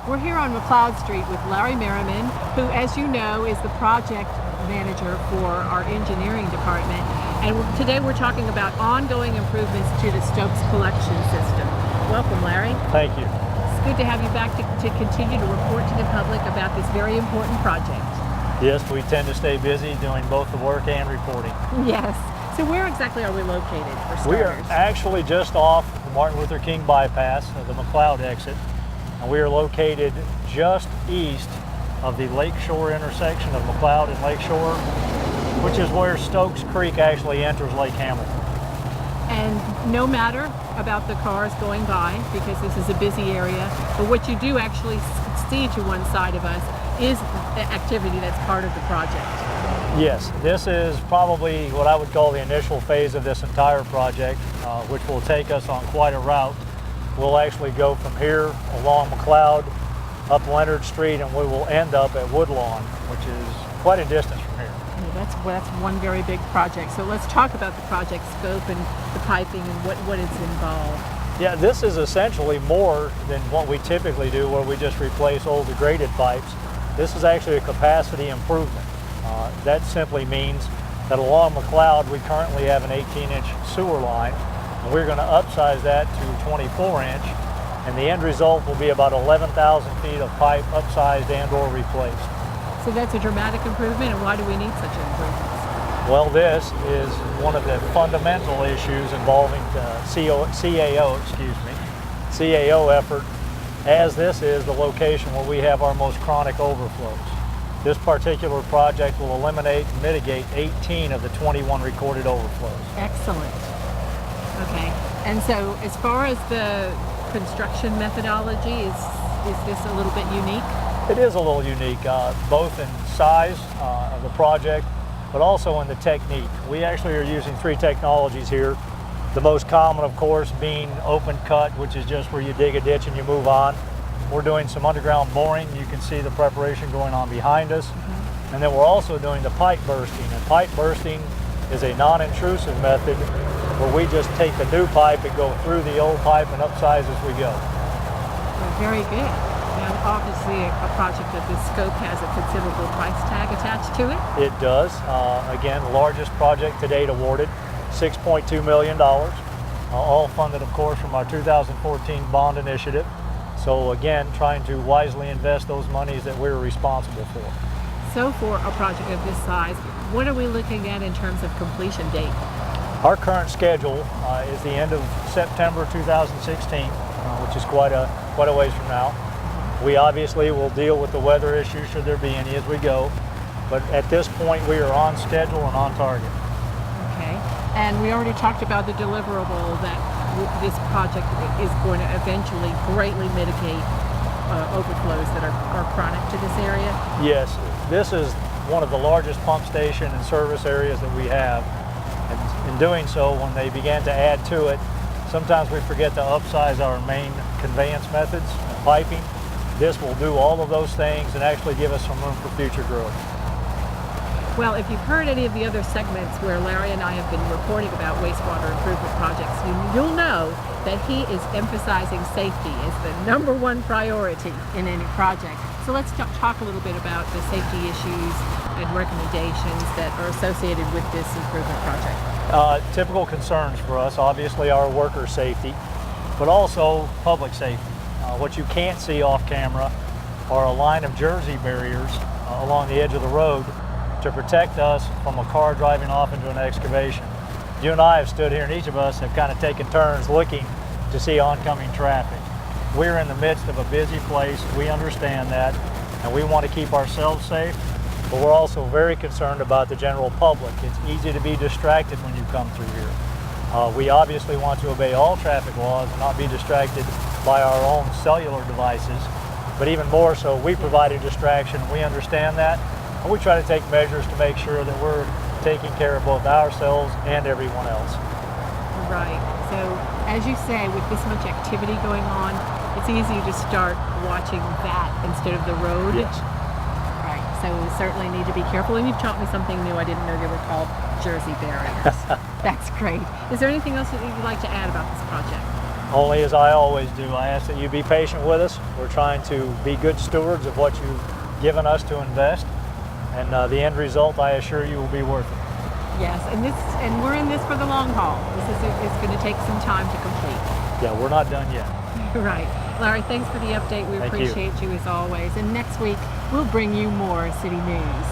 We're here on McLeod Street with Larry Merriman, who, as you know, is the project manager for our engineering department. And today we're talking about ongoing improvements to the Stokes collection system. Welcome, Larry. Thank you. It's good to have you back to continue to report to the public about this very important project. Yes, we tend to stay busy doing both the work and reporting. Yes. So where exactly are we located for starters? We are actually just off the Martin Luther King bypass, the McLeod exit, and we are located just east of the Lakeshore intersection of McLeod and Lakeshore, which is where Stokes Creek actually enters Lake Hamilton. And no matter about the cars going by, because this is a busy area, but what you do actually see to one side of us is the activity that's part of the project. Yes, this is probably what I would call the initial phase of this entire project, which will take us on quite a route. We'll actually go from here along McLeod, up Leonard Street, and we will end up at Woodlawn, which is quite a distance from here. Yeah, that's one very big project. So let's talk about the project scope and the piping and what is involved. Yeah, this is essentially more than what we typically do, where we just replace old degraded pipes. This is actually a capacity improvement. That simply means that along McLeod we currently have an 18-inch sewer line, and we're going to upsize that to 24-inch, and the end result will be about 11,000 feet of pipe upsized and or replaced. So that's a dramatic improvement, and why do we need such improvements? Well, this is one of the fundamental issues involving the CAO effort, as this is the location where we have our most chronic overflows. This particular project will eliminate and mitigate 18 of the 21 recorded overflows. Excellent. Okay. And so as far as the construction methodology, is this a little bit unique? It is a little unique, both in size of the project, but also in the technique. We actually are using three technologies here. The most common, of course, being open cut, which is just where you dig a ditch and you move on. We're doing some underground boring. You can see the preparation going on behind us. And then we're also doing the pipe bursting. And pipe bursting is a non-intrusive method where we just take the new pipe and go through the old pipe and upsize as we go. Well, very good. Now, obviously, a project of this scope has a considerable price tag attached to it. It does. Again, largest project to date awarded, $6.2 million. All funded, of course, from our 2014 bond initiative. So again, trying to wisely invest those monies that we're responsible for. So for a project of this size, what are we looking at in terms of completion date? Our current schedule is the end of September 2016, which is quite a ways from now. We obviously will deal with the weather issues should there be any as we go, but at this point we are on schedule and on target. Okay, and we already talked about the deliverable that this project is going to eventually greatly mitigate overflows that are chronic to this area? Yes, this is one of the largest pump station and service areas that we have. And in doing so, when they began to add to it, sometimes we forget to upsize our main conveyance methods and piping. This will do all of those things and actually give us some room for future growth. Well, if you've heard any of the other segments where Larry and I have been reporting about wastewater improvement projects, you'll know that he is emphasizing safety as the #1 priority in any project. So let's talk a little bit about the safety issues and recommendations that are associated with this improvement project. Typical concerns for us, obviously our worker safety, but also public safety. What you can't see off camera are a line of jersey barriers along the edge of the road to protect us from a car driving off into an excavation. You and I have stood here, and each of us have kind of taken turns looking to see oncoming traffic. We're in the midst of a busy place. We understand that, and we want to keep ourselves safe, but we're also very concerned about the general public. It's easy to be distracted when you come through here. We obviously want to obey all traffic laws and not be distracted by our own cellular devices, but even more so, we provide a distraction, and we understand that. And we try to take measures to make sure that we're taking care of both ourselves and everyone else. Right. So, as you say, with this much activity going on, it's easy to start watching that instead of the road. Yes. Right. So we certainly need to be careful. And you've taught me something new. I didn't know they were called. Jersey barriers. That's great. Is there anything else that you'd like to add about this project? Only as I always do, I ask that you be patient with us. We're trying to be good stewards of what you've given us to invest, and the end result, I assure you, will be worth it. Yes, and we're in this for the long haul. It's going to take some time to complete. Yeah, we're not done yet. Right. Larry, thanks for the update. We Thank you. appreciate you as always. And next week, we'll bring you more city news.